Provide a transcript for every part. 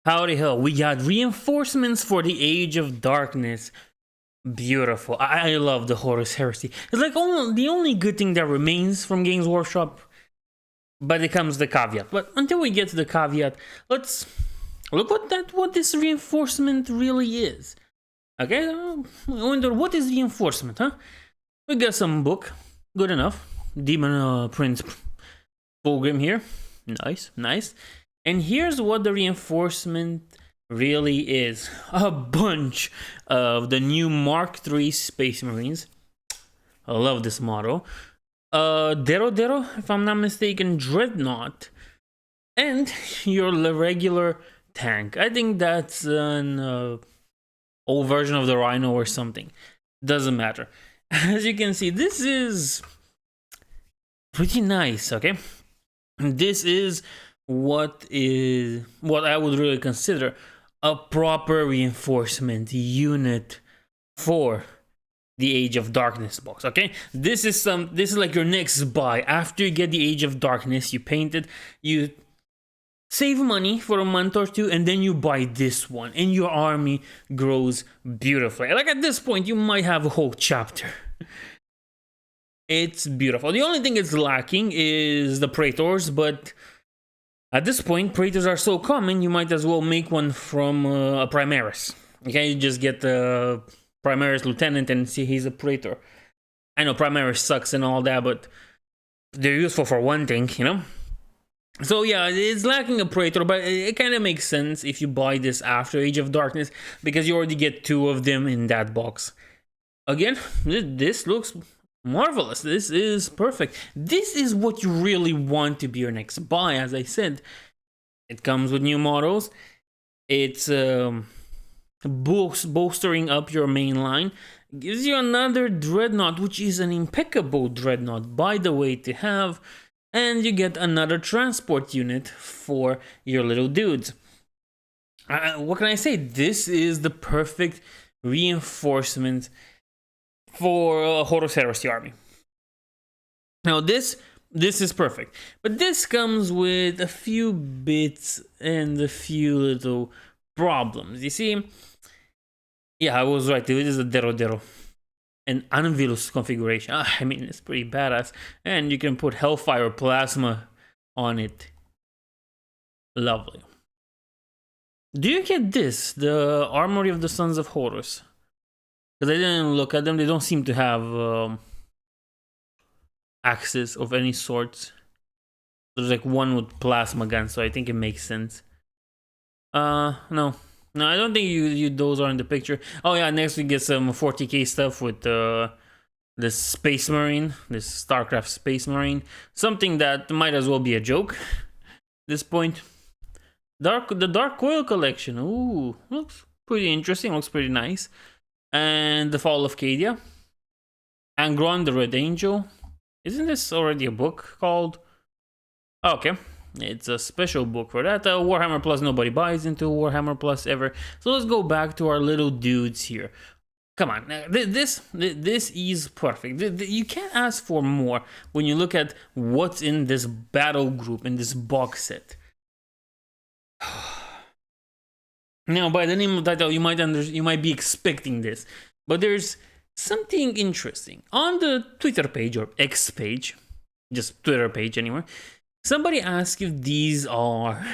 Howdy ho, we got reinforcements for the Age of Darkness. Beautiful. I love the Horus Heresy. It's like the only good thing that remains from Games Workshop, but it comes the caveat. But until we get to the caveat, let's look what this reinforcement really is. Okay, I wonder what is reinforcement, huh? We got some book, good enough. Demon Prince program here, nice. And here's what the reinforcement really is. A bunch of the new Mark III Space Marines. I love this model. Dero, if I'm not mistaken, Dreadnought. And your regular tank. I think that's an old version of the Rhino or something. Doesn't matter. As you can see, this is pretty nice, okay? This is what I would really consider a proper reinforcement unit for the Age of Darkness box. Okay, this is like your next buy after you get the Age of Darkness. You paint it, you save money for a month or two, and then you buy this one, and your army grows beautifully. Like at this point, you might have a whole chapter. It's beautiful. The only thing it's lacking is the Praetors, but at this point, Praetors are so common, you might as well make one from a Primaris. Okay, you just get the Primaris Lieutenant and see he's a Praetor. I know Primaris sucks and all that, but they're useful for one thing, you know? So yeah, it's lacking a Praetor, but it kind of makes sense if you buy this after Age of Darkness, because you already get two of them in that box. Again, this looks marvelous. This is perfect. This is what you really want to be your next buy. As I said, it comes with new models. It's bolstering up your main line. Gives you another Dreadnought, which is an impeccable Dreadnought, by the way, to have. And you get another transport unit for your little dudes. What can I say? This is the perfect reinforcement for a Horus Heresy army. Now this is perfect, but this comes with a few bits and a few little problems. You see, yeah, I was right. It is a Dero, an Anvilus configuration. I mean, it's pretty badass, and you can put Hellfire Plasma on it. Lovely. Do you get this, the Armory of the Sons of Horus? Because I didn't look at them. They don't seem to have axes of any sorts. There's like one with plasma gun, so I think it makes sense. No, I don't think you those are in the picture. Oh yeah, next we get some 40k stuff with this Space Marine, this StarCraft Space Marine. Something that might as well be a joke at this point. The Dark Coil collection. Ooh, looks pretty interesting. Looks pretty nice. And the Fall of Cadia. Angron, the Red Angel. Isn't this already a book called? Oh, okay, it's a special book for that. Warhammer Plus, nobody buys into Warhammer Plus ever. So let's go back to our little dudes here. Come on, this is perfect. You can't ask for more when you look at what's in this battle group, in this box set. Now, by the name of the title, you might be expecting this, but there's something interesting on the Twitter page or X page, just Twitter page anywhere. Somebody asked if these are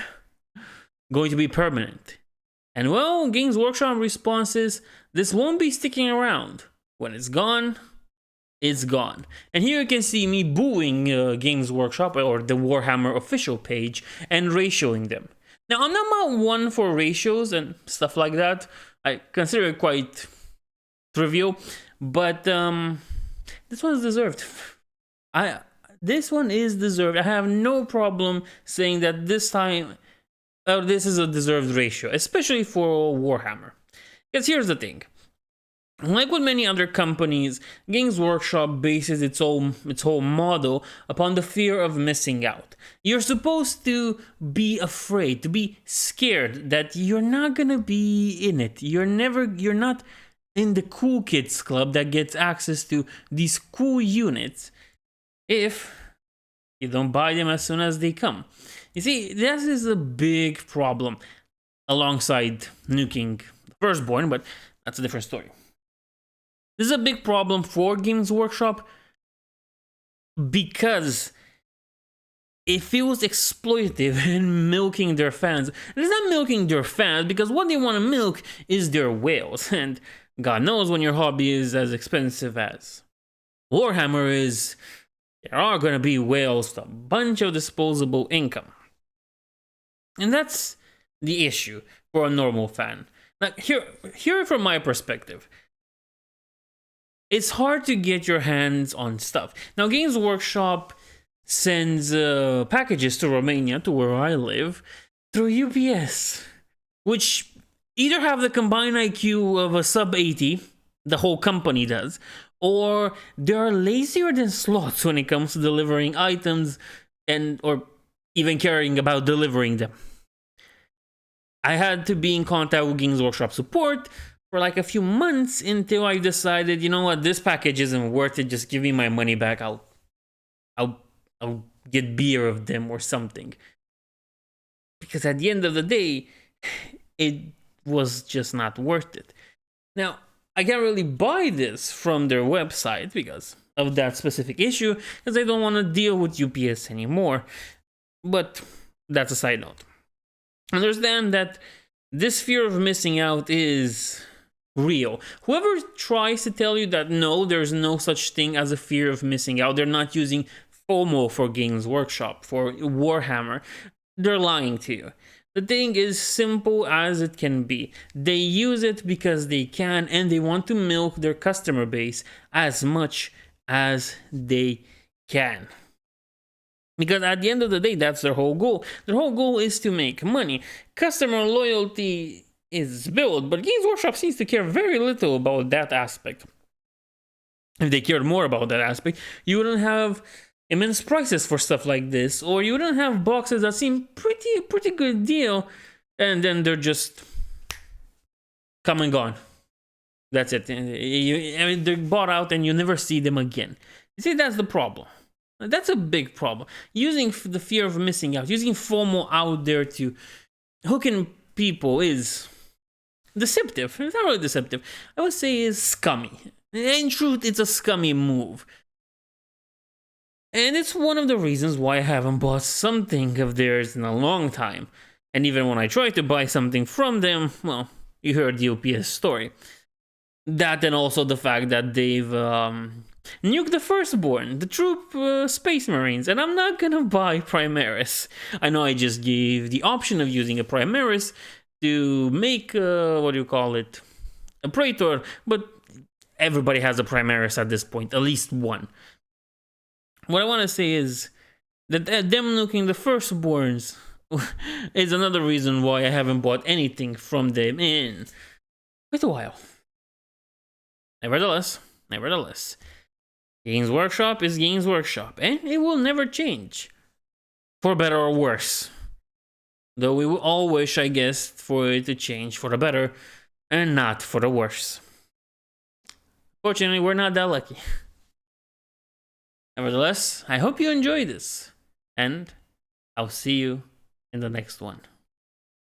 going to be permanent, and well, Games Workshop responses: this won't be sticking around. When it's gone, it's gone. And here you can see me booing Games Workshop or the Warhammer official page and ratioing them. Now, I'm not one for ratios and stuff like that. I consider it quite trivial, but this one's deserved. This one is deserved. I have no problem saying that this time, this is a deserved ratio, especially for Warhammer. Because here's the thing. Like with many other companies, Games Workshop bases its whole model upon the fear of missing out. You're supposed to be afraid, to be scared that you're not gonna be in it. You're not in the cool kids club that gets access to these cool units if you don't buy them as soon as they come. You see, this is a big problem. alongside nuking the Firstborn, but that's a different story. This is a big problem for Games Workshop because it feels exploitative and milking their fans. And it's not milking their fans because what they want to milk is their whales. And God knows when your hobby is as expensive as Warhammer is, there are going to be whales with a bunch of disposable income. And that's the issue for a normal fan. Like, here from my perspective, it's hard to get your hands on stuff. Now, Games Workshop sends packages to Romania, to where I live, through UPS, which either have the combined IQ of a sub 80, the whole company does, or they are lazier than sloths when it comes to delivering items and or even caring about delivering them. I had to be in contact with Games Workshop support for like a few months until I decided, you know what, this package isn't worth it. Just give me my money back. I'll get beer of them or something. Because at the end of the day, it was just not worth it. Now, I can't really buy this from their website because of that specific issue, because I don't want to deal with UPS anymore. But that's a side note. Understand that this fear of missing out is real. Whoever tries to tell you that no, there's no such thing as a fear of missing out, they're not using FOMO for Games Workshop, for Warhammer, they're lying to you. The thing is simple as it can be. They use it because they can, and they want to milk their customer base as much as they can. Because at the end of the day, that's their whole goal. Their whole goal is to make money. Customer loyalty is built, but Games Workshop seems to care very little about that aspect. If they cared more about that aspect, you wouldn't have immense prices for stuff like this, or you wouldn't have boxes that seem pretty good deal, and then they're just come and gone. That's it. I mean, they're bought out and you never see them again. You see, that's the problem. That's a big problem. Using the fear of missing out, using FOMO out there to hook in people is deceptive. It's not really deceptive. I would say it's scummy. In truth, it's a scummy move. And it's one of the reasons why I haven't bought something of theirs in a long time. And even when I try to buy something from them, well, you heard the OPS story. That and also the fact that they've nuked the Firstborn, the troop Space Marines, and I'm not gonna buy Primaris. I know I just gave the option of using a Primaris to make, what do you call it, a Praetor, but everybody has a Primaris at this point, at least one. What I want to say is that them nuking the Firstborns is another reason why I haven't bought anything from them in quite a while. Nevertheless, Games Workshop is Games Workshop, and it will never change, for better or worse. Though we will all wish, I guess, for it to change for the better, and not for the worse. Fortunately, we're not that lucky. Nevertheless, I hope you enjoyed this, and I'll see you in the next one.